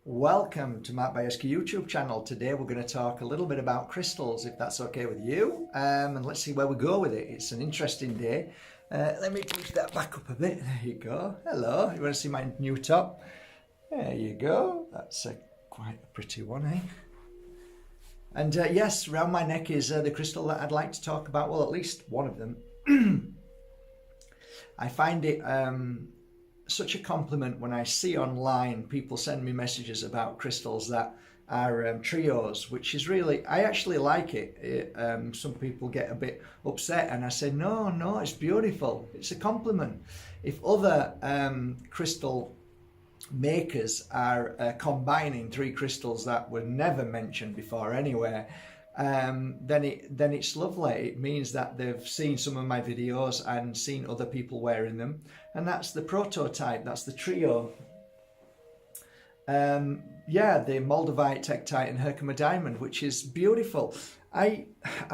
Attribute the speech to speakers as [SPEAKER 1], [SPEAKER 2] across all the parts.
[SPEAKER 1] Welcome to Matt Bajerski YouTube channel. Today we're going to talk a little bit about crystals, if that's okay with you, and let's see where we go with it. It's an interesting day. Let me push that back up a bit. There you go. Hello. You want to see my new top? There you go. That's quite a pretty one, eh? And yes, around my neck is the crystal that I'd like to talk about. Well, at least one of them. I find it such a compliment when I see online people send me messages about crystals that are trios, which is really, I actually like it. Some people get a bit upset and I say, no, it's beautiful. It's a compliment. If other crystal makers are combining three crystals that were never mentioned before anywhere, then it's lovely. It means that they've seen some of my videos and seen other people wearing them, and that's the prototype, that's the trio. Yeah, the Moldavite, Tektite and Herkimer diamond, which is beautiful. I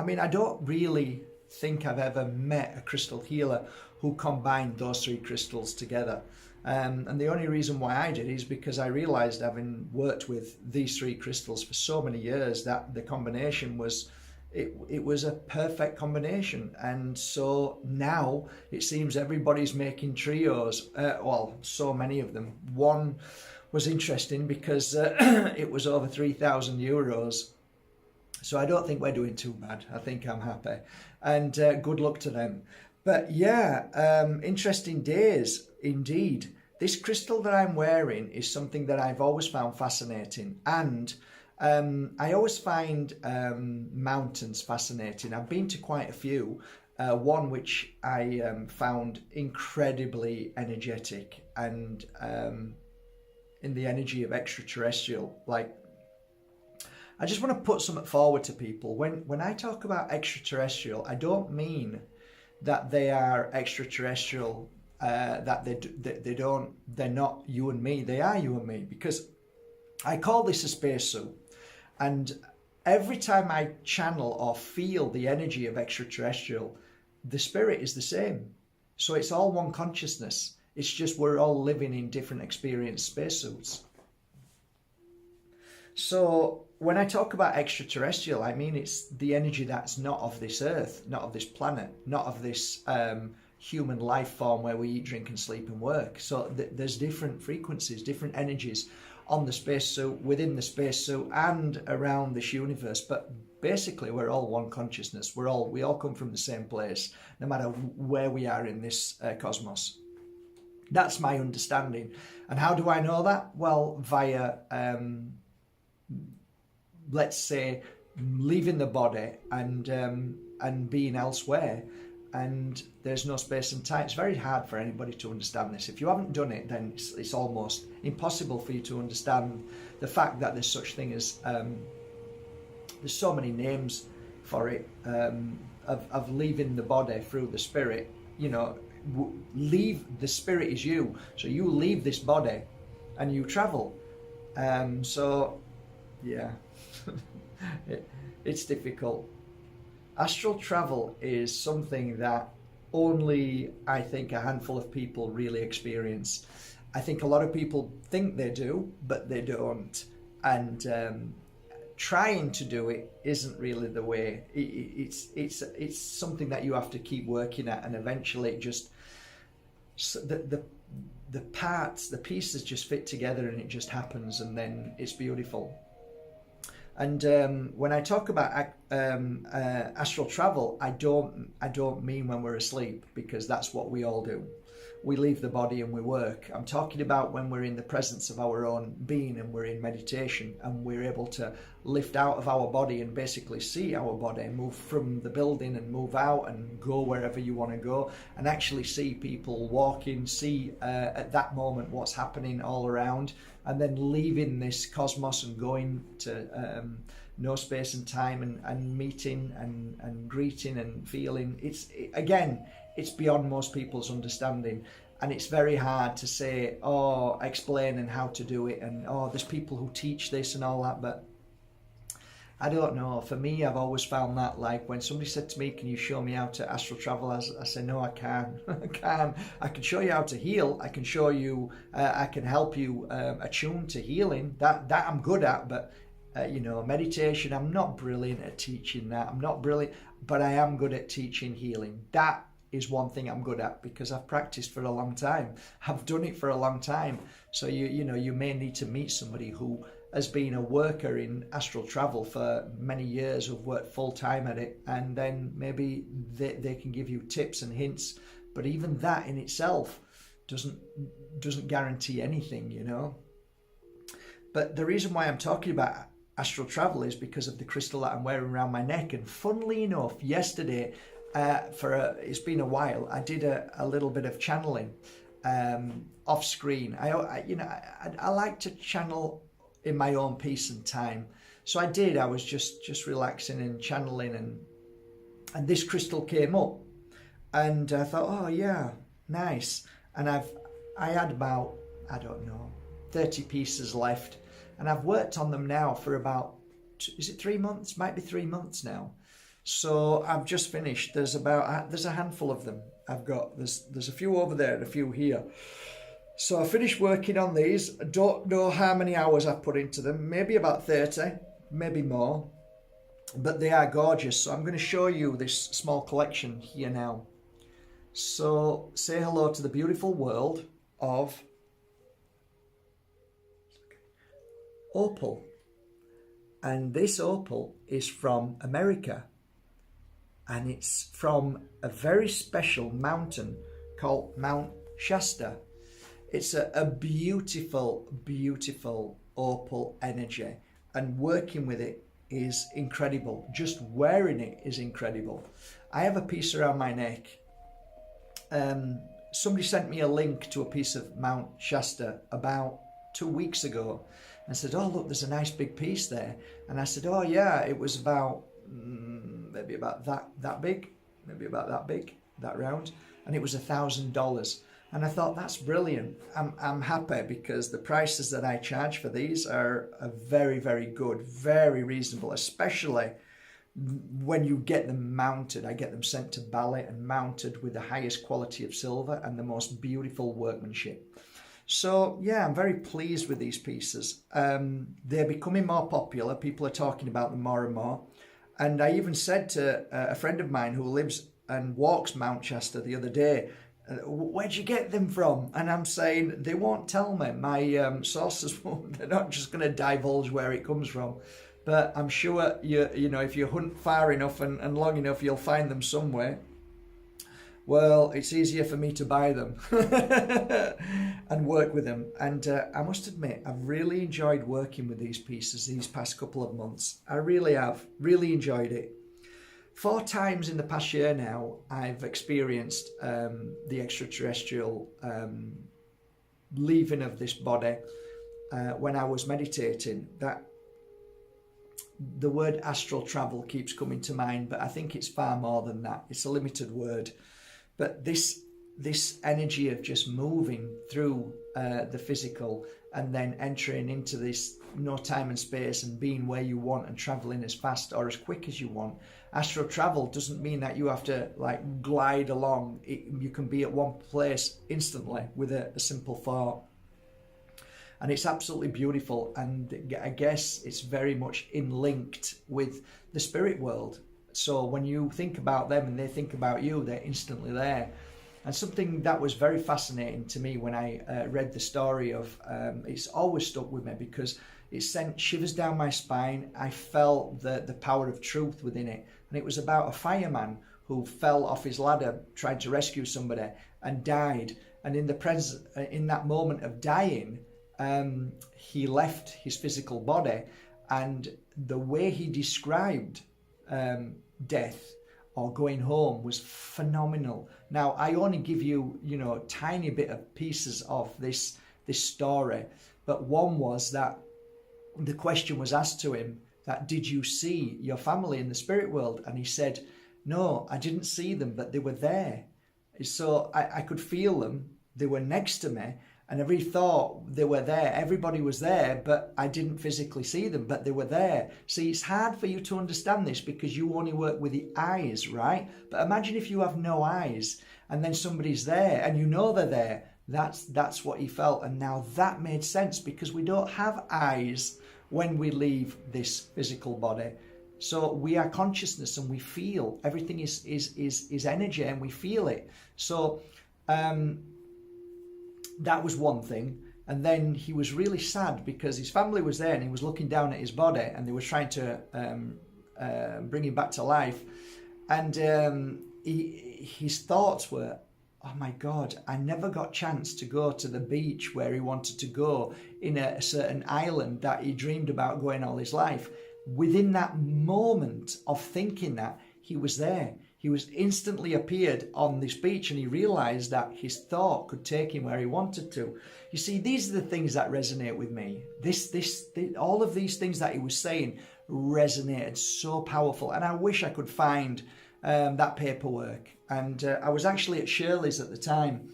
[SPEAKER 1] mean, I don't really think I've ever met a crystal healer who combined those three crystals together. And the only reason why I did is because I realized, having worked with these three crystals for so many years, that the combination was, it was a perfect combination. And so now it seems everybody's making trios, well, so many of them. One was interesting because it was over 3,000 euros. So I don't think we're doing too bad. I think I'm happy, and good luck to them. But yeah, interesting days indeed. This crystal that I'm wearing is something that I've always found fascinating, and I always find mountains fascinating. I've been to quite a few. One which I found incredibly energetic and in the energy of extraterrestrial. Like, I just want to put something forward to people. When I talk about extraterrestrial, I don't mean that they are extraterrestrial, that they're not you and me. They are you and me, because I call this a spacesuit, and every time I channel or feel the energy of extraterrestrial, the spirit is the same. So it's all one consciousness. It's just we're all living in different experience spacesuits. So when I talk about extraterrestrial, I mean it's the energy that's not of this earth, not of this planet, not of this human life form where we eat, drink and sleep and work. So there's different frequencies, different energies on the spacesuit, within the spacesuit and around this universe. But basically we're all one consciousness. We all come from the same place, no matter where we are in this cosmos. That's my understanding. And how do I know that? Well, via let's say leaving the body and being elsewhere, and there's no space and time. It's very hard for anybody to understand this. If you haven't done it, then it's almost impossible for you to understand the fact that there's such thing as there's so many names for it, of leaving the body through the spirit. You know, leave, the spirit is you, so you leave this body and you travel. So yeah, it's difficult. Astral travel is something that only, I think, a handful of people really experience. I think a lot of people think they do, but they don't. And trying to do it isn't really the way. It's something that you have to keep working at, and eventually it just, the parts, the pieces just fit together and it just happens, and then it's beautiful. And when I talk about astral travel, I don't mean when we're asleep, because that's what we all do. We leave the body and we work. I'm talking about when we're in the presence of our own being and we're in meditation and we're able to lift out of our body and basically see our body, move from the building and move out and go wherever you want to go, and actually see people walking, see at that moment what's happening all around, and then leaving this cosmos and going to no space and time, and meeting and greeting and feeling. It's beyond most people's understanding, and it's very hard to say, explain and how to do it, and there's people who teach this and all that, but I don't know. For me, I've always found that, like, when somebody said to me, can you show me how to astral travel? I say, no, I can't. I can't. I can show you how to heal. I can show you, I can help you attune to healing. That I'm good at, but meditation, I'm not brilliant at teaching that. I'm not brilliant, but I am good at teaching healing. That is one thing I'm good at, because I've practiced for a long time. I've done it for a long time. So you may need to meet somebody who has been a worker in astral travel for many years, who've worked full time at it, and then maybe they can give you tips and hints. But even that in itself doesn't guarantee anything, But the reason why I'm talking about astral travel is because of the crystal that I'm wearing around my neck. And funnily enough, yesterday, it's been a while, I did a little bit of channeling off screen. I like to channel in my own peace and time. So I did. I was just relaxing and channeling, and this crystal came up, and I thought, oh yeah, nice. And I had about, I don't know, 30 pieces left, and I've worked on them now for about, is it 3 months? Might be 3 months now. So I've just finished. There's a handful of them. There's a few over there and a few here. So I finished working on these. I don't know how many hours I've put into them. Maybe about 30, maybe more. But they are gorgeous. So I'm going to show you this small collection here now. So say hello to the beautiful world of opal. And this opal is from America. And it's from a very special mountain called Mount Shasta. It's a beautiful, beautiful opal energy, and working with it is incredible. Just wearing it is incredible. I have a piece around my neck. Somebody sent me a link to a piece of Mount Shasta about 2 weeks ago and said, oh, look, there's a nice big piece there. And I said, oh yeah, it was about maybe about that big, maybe about that big, that round, and it was $1,000. And I thought, that's brilliant. I'm happy, because the prices that I charge for these are very, very good, very reasonable, especially when you get them mounted. I get them sent to Bali and mounted with the highest quality of silver and the most beautiful workmanship. So yeah, I'm very pleased with these pieces. They're becoming more popular. People are talking about them more and more. And I even said to a friend of mine who lives and walks Mount Shasta the other day, where'd you get them from? And I'm saying, they won't tell me. My sources won't. They're not just going to divulge where it comes from. But I'm sure if you hunt far enough and long enough, you'll find them somewhere. Well, it's easier for me to buy them and work with them. And I must admit, I've really enjoyed working with these pieces these past couple of months. I really have, really enjoyed it. 4 times in the past year now, I've experienced the extraterrestrial leaving of this body when I was meditating. That the word astral travel keeps coming to mind, but I think it's far more than that. It's a limited word. But this energy of just moving through the physical and then entering into this no time and space and being where you want and traveling as fast or as quick as you want. Astral travel doesn't mean that you have to like glide along. You can be at one place instantly with a simple thought. And it's absolutely beautiful. And I guess it's very much linked with the spirit world. So when you think about them and they think about you, they're instantly there. And something that was very fascinating to me when I read the story of, it's always stuck with me because it sent shivers down my spine. I felt the power of truth within it. And it was about a fireman who fell off his ladder trying to rescue somebody and died. And in that moment of dying, he left his physical body. And the way he described death or going home was phenomenal. Now, I only give you, a tiny bit of pieces of this story, but one was that the question was asked to him that, did you see your family in the spirit world? And he said, no, I didn't see them, but they were there. So I could feel them. They were next to me. And every thought, they were there. Everybody was there, but I didn't physically see them, but they were there. See, it's hard for you to understand this because you only work with the eyes, right? But imagine if you have no eyes and then somebody's there and you know they're there. That's what he felt. And now that made sense because we don't have eyes when we leave this physical body. So we are consciousness and we feel. Everything is energy and we feel it. So that was one thing. And then he was really sad because his family was there and he was looking down at his body and they were trying to bring him back to life. And his thoughts were, oh my God, I never got a chance to go to the beach where he wanted to go in a certain island that he dreamed about going all his life. Within that moment of thinking that, he was there. He was instantly appeared on this beach and he realized that his thought could take him where he wanted to. You see, these are the things that resonate with me. All of these things that he was saying resonated so powerful. And I wish I could find that paperwork. And I was actually at Shirley's at the time.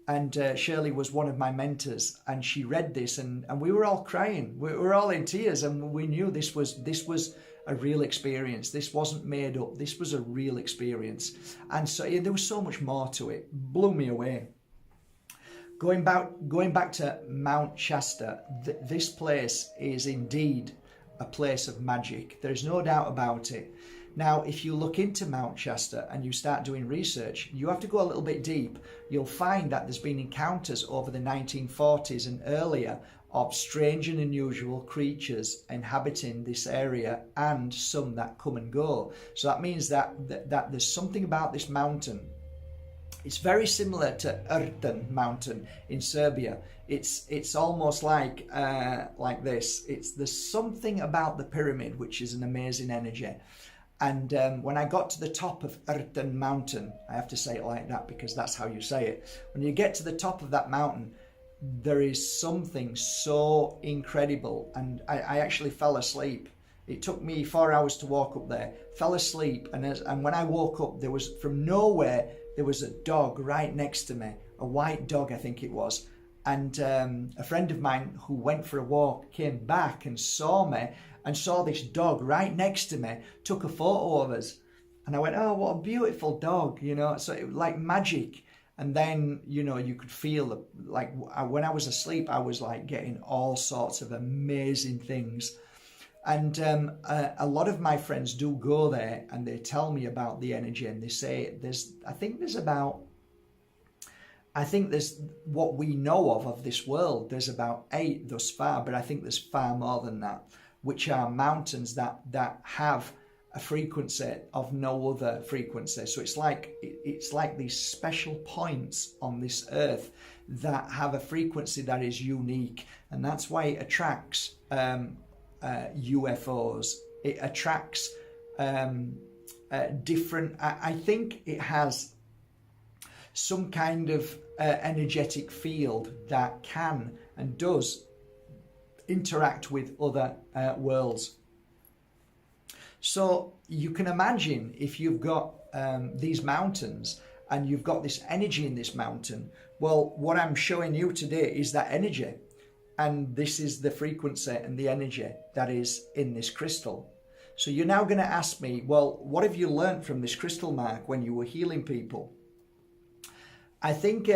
[SPEAKER 1] And Shirley was one of my mentors, and she read this, and we were all crying. We were all in tears, and we knew this was a real experience. This wasn't made up. This was a real experience. And so there was so much more to it. Blew me away. Going back to Mount Shasta, this place is indeed a place of magic. There's no doubt about it. Now, if you look into Mount Shasta and you start doing research, you have to go a little bit deep. You'll find that there's been encounters over the 1940s and earlier of strange and unusual creatures inhabiting this area, and some that come and go. So that means that there's something about this mountain. It's very similar to Erten mountain in Serbia. It's almost like this. There's something about the pyramid which is an amazing energy. And when I got to the top of Erten mountain, I have to say it like that because that's how you say it. When you get to the top of that mountain, there is something so incredible. And I actually fell asleep. It took me 4 hours to walk up there. Fell asleep. And when I woke up, there was, from nowhere, there was a dog right next to me. A white dog, I think it was. And a friend of mine who went for a walk came back and saw me. And saw this dog right next to me, took a photo of us. And I went, oh, what a beautiful dog, So it was like magic. And then, you could feel, like, when I was asleep, I was like getting all sorts of amazing things. And a lot of my friends do go there and they tell me about the energy. And they say I think there's what we know of this world. There's about 8 thus far, but I think there's far more than that, which are mountains that have a frequency of no other frequency. So it's like these special points on this earth that have a frequency that is unique, and that's why it attracts UFOs. It attracts different. I think it has some kind of energetic field that can and does interact with other worlds. So you can imagine if you've got these mountains and you've got this energy in this mountain. Well, what I'm showing you today is that energy, and this is the frequency and the energy that is in this crystal. So you're now going to ask me, well, what have you learned from this crystal, Mark, when you were healing people? I think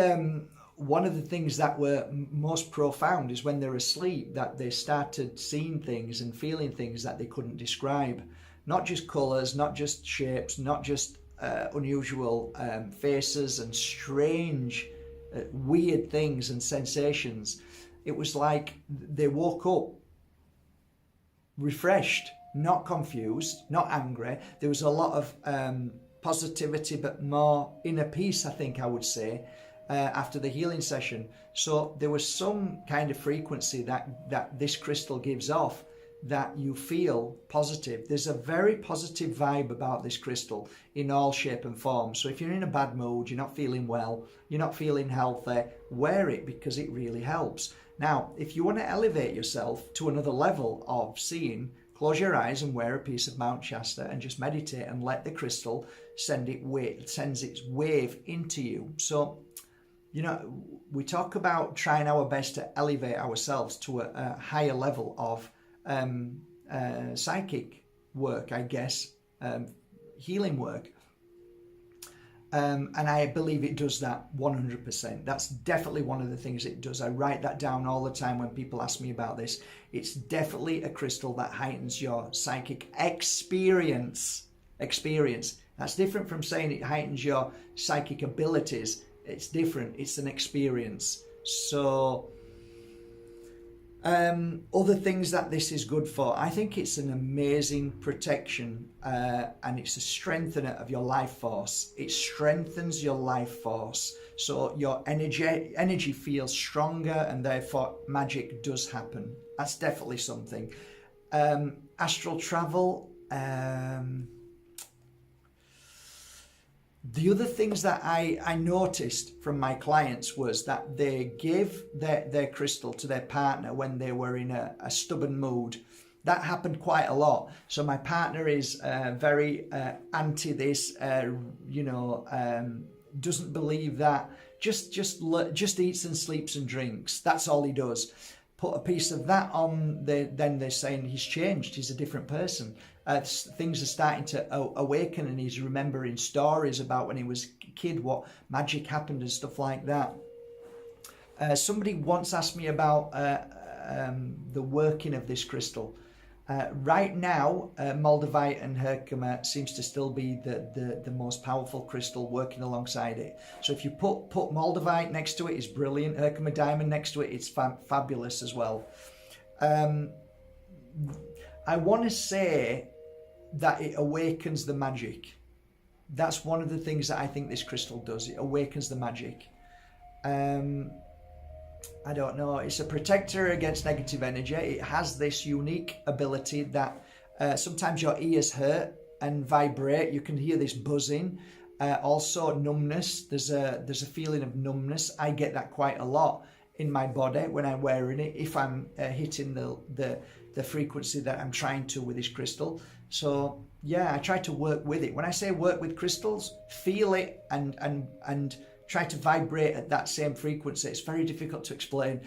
[SPEAKER 1] one of the things that were most profound is when they're asleep, that they started seeing things and feeling things that they couldn't describe. Not just colours, not just shapes, not just unusual faces and strange, weird things and sensations. It was like they woke up refreshed, not confused, not angry. There was a lot of positivity, but more inner peace, I think I would say. After the healing session. So there was some kind of frequency that this crystal gives off that you feel positive. There's a very positive vibe about this crystal in all shape and form. So if you're in a bad mood, you're not feeling well, you're not feeling healthy, wear it because it really helps. Now, if you want to elevate yourself to another level of seeing, close your eyes and wear a piece of Mount Shasta and just meditate and let the crystal sends its wave into you. So you know, we talk about trying our best to elevate ourselves to a higher level of psychic work, I guess, healing work. And I believe it does that 100%. That's definitely one of the things it does. I write that down all the time when people ask me about this. It's definitely a crystal that heightens your psychic experience. That's different from saying it heightens your psychic abilities. It's different. It's an experience. So other things that this is good for, I think it's an amazing protection, and it's a strengthener of your life force. It strengthens your life force, so your energy feels stronger, and therefore magic does happen. That's definitely something. Astral travel. The other things that I noticed from my clients was that they gave their crystal to their partner when they were in a stubborn mood. That happened quite a lot. So my partner is very anti this, doesn't believe that. Just eats and sleeps and drinks. That's all he does. Put a piece of that on, then they're saying he's changed. He's a different person. Things are starting to awaken, and he's remembering stories about when he was a kid, what magic happened and stuff like that. Somebody once asked me about the working of this crystal. Right now, Moldavite and Herkimer seems to still be the most powerful crystal working alongside it. So if you put Moldavite next to it, it's brilliant. Herkimer diamond next to it, it's fabulous as well. I want to say that it awakens the magic. That's one of the things that I think this crystal does. It awakens the magic. I don't know. It's a protector against negative energy. It has this unique ability that sometimes your ears hurt and vibrate. You can hear this buzzing. Also numbness. There's a feeling of numbness. I get that quite a lot in my body when I'm wearing it, if I'm hitting the frequency that I'm trying to with this crystal. So yeah, I try to work with it. When I say work with crystals, feel it and try to vibrate at that same frequency. It's very difficult to explain.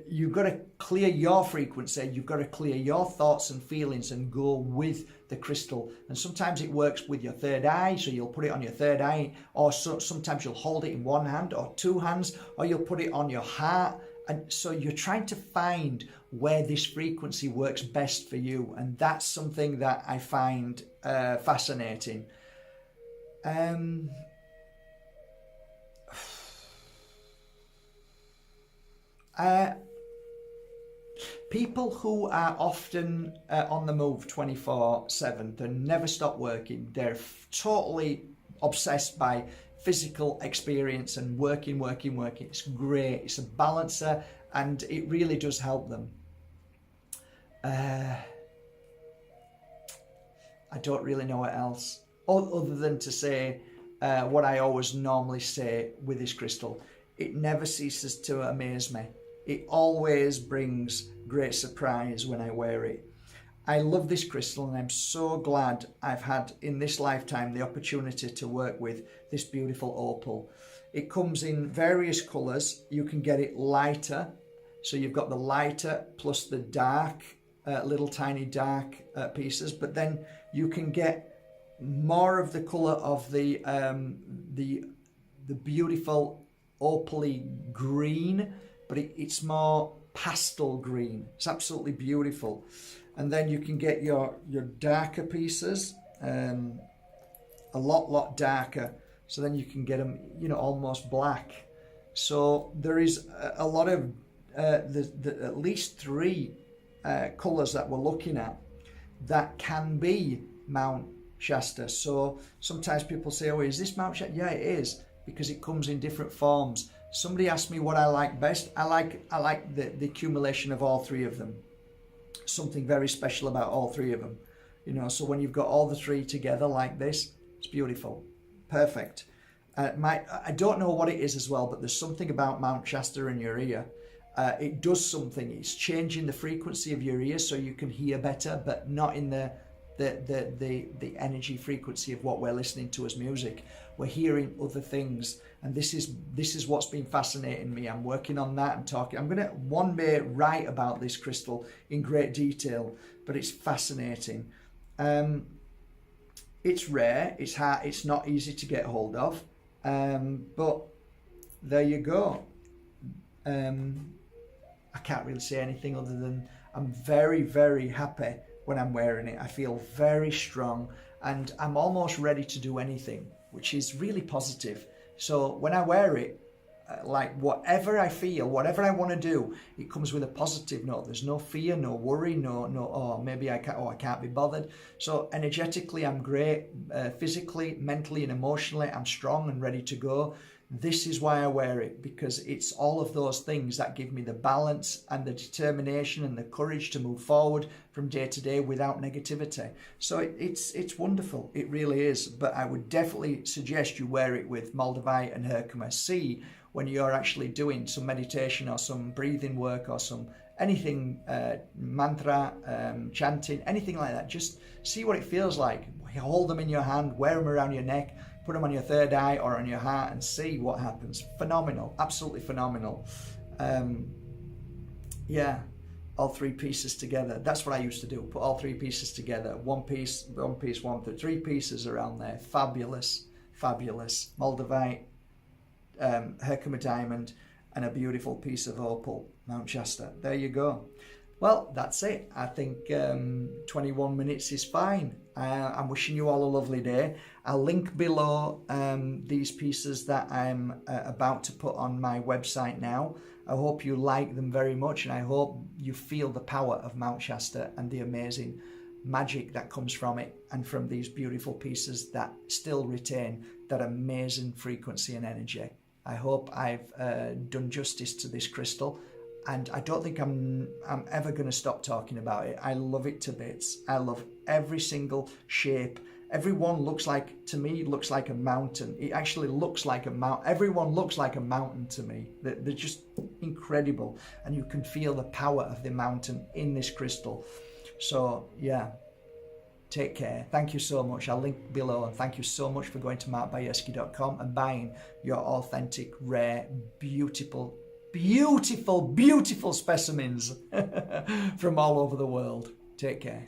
[SPEAKER 1] You've got to clear your frequency. You've got to clear your thoughts and feelings and go with the crystal. And sometimes it works with your third eye, so you'll put it on your third eye, or sometimes you'll hold it in one hand or two hands, or you'll put it on your heart. And so you're trying to find where this frequency works best for you. And that's something that I find fascinating. People who are often on the move 24/7, they never stop working. They're totally obsessed by physical experience and working. It's great. It's a balancer, and it really does help them. I don't really know what else other than to say what I always normally say with this crystal. It never ceases to amaze me. It always brings great surprise when I wear it. I love this crystal, and I'm so glad I've had in this lifetime the opportunity to work with this beautiful opal. It comes in various colours. You can get it lighter, so you've got the lighter plus the dark, little tiny dark pieces, but then you can get more of the colour of the beautiful opaly green, but it's more pastel green. It's absolutely beautiful. And then you can get your darker pieces, a lot darker. So then you can get them, almost black. So there is a lot of, at least 3 colours that we're looking at that can be Mount Shasta. So sometimes people say, oh, is this Mount Shasta? Yeah, it is, because it comes in different forms. Somebody asked me what I like best. I like the accumulation of all 3 of them. Something very special about all 3 of them. So when you've got all the 3 together like this, it's beautiful. Perfect. I don't know what it is as well, but there's something about Mount Shasta in your ear. It does something. It's changing the frequency of your ear so you can hear better, but not in the the energy frequency of what we're listening to as music. We're hearing other things, and this is what's been fascinating me. I'm working on that and talking. I'm gonna one day write about this crystal in great detail, but it's fascinating. It's rare, it's hard, it's not easy to get hold of, but there you go. I can't really say anything other than I'm very, very happy when I'm wearing it. I feel very strong, and I'm almost ready to do anything, which is really positive. So when I wear it, like whatever I feel, whatever I want to do, it comes with a positive note. There's no fear, no worry, no oh maybe I can't be bothered. So energetically I'm great, physically, mentally and emotionally I'm strong and ready to go. This is why I wear it, because it's all of those things that give me the balance and the determination and the courage to move forward from day to day without negativity. So it's wonderful, it really is. But I would definitely suggest you wear it with Moldavite and Herkimer. See when you're actually doing some meditation or some breathing work or some anything, mantra, chanting, anything like that. Just see what it feels like. Hold them in your hand, wear them around your neck, put them on your third eye or on your heart and see what happens. Phenomenal, absolutely phenomenal. Yeah, all three pieces together. That's what I used to do, put all three pieces together. One piece, three pieces around there. Fabulous, fabulous. Moldavite, Herkimer diamond, and a beautiful piece of opal, Mount Shasta. There you go. Well, that's it. I think 21 minutes is fine. I'm wishing you all a lovely day. I'll link below these pieces that I'm about to put on my website now. I hope you like them very much, and I hope you feel the power of Mount Shasta and the amazing magic that comes from it, and from these beautiful pieces that still retain that amazing frequency and energy. I hope I've done justice to this crystal. And I don't think I'm ever going to stop talking about it. I love it to bits. I love every single shape. Everyone looks like, to me, looks like a mountain. It actually looks like a mountain. Everyone looks like a mountain to me. They're just incredible. And you can feel the power of the mountain in this crystal. So, yeah, take care. Thank you so much. I'll link below. And thank you so much for going to markbajerski.com and buying your authentic, rare, beautiful specimens from all over the world. Take care.